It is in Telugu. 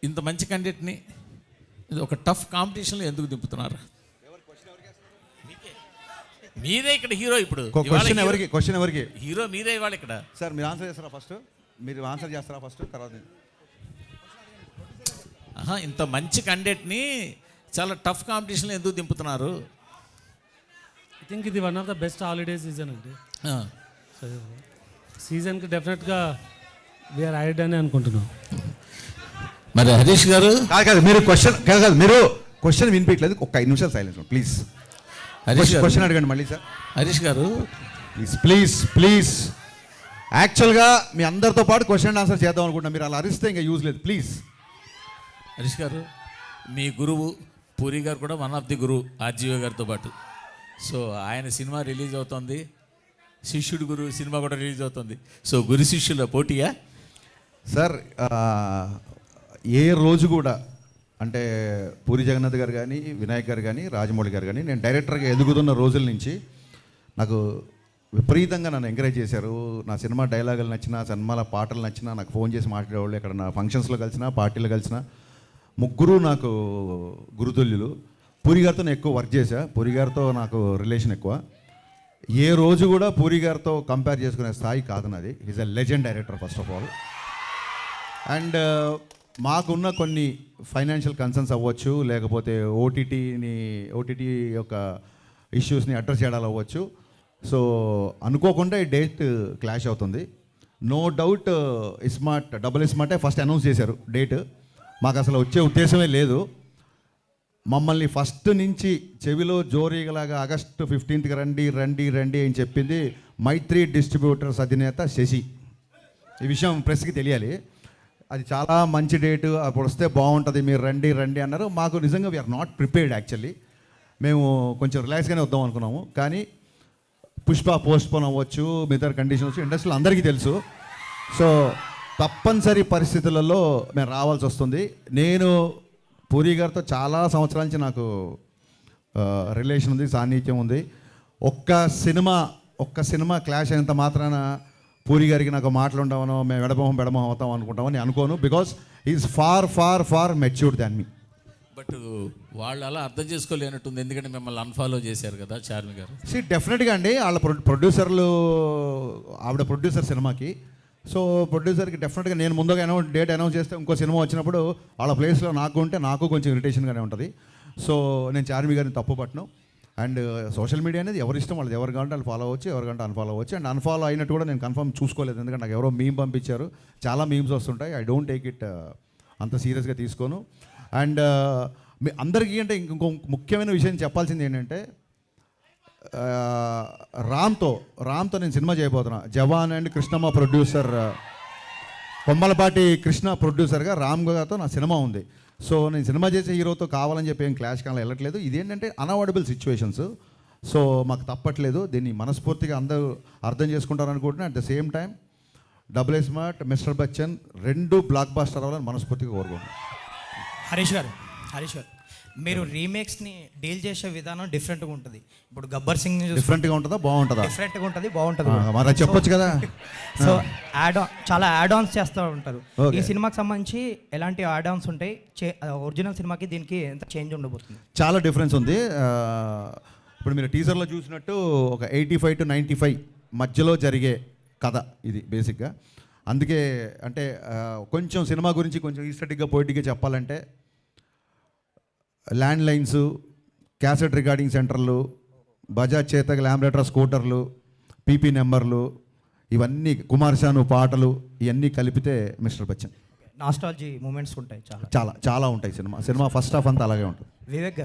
ఇంత మంచి క్యాండిడేట్ని ఇది ఒక టఫ్ కాంపిటీషన్లో ఎందుకు దింపుతున్నారు? మీరే ఇక్కడ హీరో. ఇప్పుడు క్వశ్చన్ ఎవరికి? హీరో మీరే ఇవాళ ఇక్కడ. సార్ మీరు ఆన్సర్ చేస్తారా ఫస్ట్? మీరు ఆన్సర్ చేస్తారా ఫస్ట్, తర్వాత ఇంత మంచి క్యాండిడేట్ని చాలా టఫ్ కాంపిటీషన్లో ఎందుకు దింపుతున్నారు? ఐ థింక్ ఇది one of the best holiday season అండి. సీజన్కి డెఫినెట్గా వీఆర్ యాడెడ్ అని అనుకుంటున్నాం. మరి హరీష్ గారు కాదు మీరు క్వశ్చన్ వినిపించలేదు. ఒక 5 నిమిషాలు సైలెన్స్ ప్లీజ్. క్వశ్చన్ అడగండి మళ్ళీ సార్. హరీష్ గారు ప్లీజ్ యాక్చువల్గా మీ అందరితో పాటు క్వశ్చన్ ఆన్సర్ చేద్దాం అనుకుంటున్నా. మీరు అలా అరిస్తే ఇంకా యూజ్ లేదు ప్లీజ్. హరీష్ గారు మీ గురువు పూరి గారు కూడా వన్ ఆఫ్ ది గురువు ఆర్జీవి గారితో పాటు. సో ఆయన సినిమా రిలీజ్ అవుతుంది, శిష్యుడు గురు సినిమా కూడా రిలీజ్ అవుతుంది. సో గురు శిష్యుల పోటీయా సార్? ఏ రోజు కూడా అంటే పూరి జగన్నాథ్ గారు కానీ, వినాయక్ గారు కానీ, రాజమౌళి గారు కానీ, నేను డైరెక్టర్గా ఎదుగుతున్న రోజుల నుంచి నాకు విపరీతంగా నన్ను ఎంకరేజ్ చేశారు. నా సినిమా డైలాగులు నచ్చినా, సినిమాల పాటలు నచ్చినా నాకు ఫోన్ చేసి మాట్లాడేవాళ్ళు. ఎక్కడ నా ఫంక్షన్స్లో కలిసినా, పార్టీలో కలిసినా ముగ్గురు నాకు గురుతుల్యులు. పూరి గారితో నేను ఎక్కువ వర్క్ చేశా. పూరి గారితో నాకు రిలేషన్ ఎక్కువ. ఏ రోజు కూడా పూరి గారితో కంపేర్ చేసుకునే స్థాయి కాదు నాది. Is a legend director first of all. And మాకున్న కొన్ని ఫైనాన్షియల్ కన్సర్న్స్ అవ్వచ్చు, లేకపోతే ఓటీటీ యొక్క ఇష్యూస్ని అడ్రస్ చేయడాలు అవ్వచ్చు. సో అనుకోకుండా ఈ డేట్ క్లాష్ అవుతుంది. నో డౌట్ డబుల్ స్మార్టే ఫస్ట్ అనౌన్స్ చేశారు డేట్. మాకు అసలు వచ్చే ఉద్దేశమే లేదు. మమ్మల్ని ఫస్ట్ నుంచి చెవిలో జోరీగలాగా ఆగస్టు 15th రండి అని చెప్పింది మైత్రి డిస్ట్రిబ్యూటర్స్ అధినేత శశి. ఈ విషయం ప్రెస్కి తెలియాలి. అది చాలా మంచి డేటు, అప్పుడు వస్తే బాగుంటుంది, మీరు రండి అన్నారు. మాకు నిజంగా వీఆర్ నాట్ ప్రిపేర్డ్ యాక్చువల్లీ. మేము కొంచెం రిలాక్స్గానే వద్దాం అనుకున్నాము. కానీ పుష్ప పోస్ట్పోన్ అవ్వచ్చు, మిగతా కండిషన్ వచ్చు, ఇండస్ట్రీలో అందరికీ తెలుసు. సో తప్పనిసరి పరిస్థితులలో మేము రావాల్సి వస్తుంది. నేను పూరి గారితో చాలా సంవత్సరాల నుంచి నాకు రిలేషన్ ఉంది, సాన్నిధ్యం ఉంది. ఒక్క సినిమా క్లాష్ అయినంత మాత్రాన పూరి గారికి నాకు మాటలు ఉండవనో, మేము ఎడమొహం అవుతాం అనుకుంటామని అనుకోను. Because is far matured than me. But వాళ్ళు అలా అర్థం చేసుకోలేనట్టుంది, ఎందుకంటే మిమ్మల్ని అన్ఫాలో చేశారు కదా చార్మి గారు. డెఫినెట్గా అండి, వాళ్ళ ప్రొడ్యూసర్లు, ఆవిడ ప్రొడ్యూసర్ సినిమాకి. సో ప్రొడ్యూసర్కి డెఫినెట్గా నేను ముందుగా డేట్ అనౌన్స్ చేస్తే ఇంకో సినిమా వచ్చినప్పుడు వాళ్ళ ప్లేస్లో నాకు ఉంటే నాకు కొంచెం ఇరిటేషన్గానే ఉంటుంది. సో నేను చార్మి గారిని తప్పు పట్టను. అండ్ సోషల్ మీడియా అనేది ఎవరి ఇష్టం, వాళ్ళది. ఎవరు కావాలంటే వాళ్ళు ఫాలో అవ్వచ్చు, ఎవరు కావాలంటే అన్ఫాలో అవ్వచ్చు. అండ్ అన్ఫాలో అయినట్టు కూడా నేను కన్ఫర్మ్ చూసుకోలేదు, ఎందుకంటే నాకు ఎవరో మీమ్ పంపించారు. చాలా మీమ్స్ వస్తుంటాయి. ఐ డోంట్ టేక్ ఇట్ అంత సీరియస్గా తీసుకోను. అండ్ మీ అందరికీ అంటే ఇంకో ముఖ్యమైన విషయం చెప్పాల్సింది ఏంటంటే, రామ్తో నేను సినిమా చేయబోతున్నా. జవాన్ అండ్ కృష్ణమ్మ ప్రొడ్యూసర్, కొమ్మలపాటి కృష్ణ ప్రొడ్యూసర్గా రామ్ గారితో నా సినిమా ఉంది. సో నేను సినిమా చేసే హీరోతో కావాలని చెప్పి ఏం క్లాష్ కావాలి వెళ్ళట్లేదు. ఇదేంటంటే అన్అవాయిడబుల్ సిచ్యువేషన్స్. సో మాకు తప్పట్లేదు. దీన్ని మనస్ఫూర్తిగా అందరూ అర్థం చేసుకుంటారు అనుకుంటున్నా. At the same time double smart, mister Bachchan రెండు బ్లాక్ బాస్టర్ అవ్వాలని మనస్ఫూర్తిగా కోరుకుంటున్నాను. హరీష్ గారు మీరు రీమేక్స్ని డీల్ చేసే విధానం డిఫరెంట్గా ఉంటుంది. ఇప్పుడు గబ్బర్ సింగ్ డిఫరెంట్గా ఉంటుందా, బాగుంటుందా? డిఫరెంట్గా ఉంటుంది, బాగుంటుంది. మరి చెప్పొచ్చు కదా. సో చాలా యాడ్ ఆన్స్ చేస్తూ ఉంటారు. ఈ సినిమాకి సంబంధించి ఎలాంటి యాడ్ ఆన్స్ ఉంటాయి? ఒరిజినల్ సినిమాకి దీనికి ఎంత చేంజ్ ఉండబోతుంది? చాలా డిఫరెన్స్ ఉంది. ఇప్పుడు మీరు టీజర్లో చూసినట్టు ఒక 85 to 95 మధ్యలో జరిగే కథ ఇది బేసిక్గా. అందుకే అంటే కొంచెం సినిమా గురించి కొంచెం ఈస్టెటిక్గా పోయిటిక్గా చెప్పాలంటే, ల్యాండ్ లైన్స్, క్యాసెట్ రికార్డింగ్ సెంటర్లు, బజాజ్ చేతక్ ల్యాంబరేటర్ స్కూటర్లు, పీపీ నెంబర్లు, ఇవన్నీ కుమార్ శాను పాటలు, ఇవన్నీ కలిపితే మిస్టర్ బచ్చన్. నాస్టాలజీ మూమెంట్స్ ఉంటాయి, చాలా చాలా చాలా ఉంటాయి. సినిమా ఫస్ట్ హాఫ్ అంతా అలాగే ఉంటుంది. వివేక్ గారు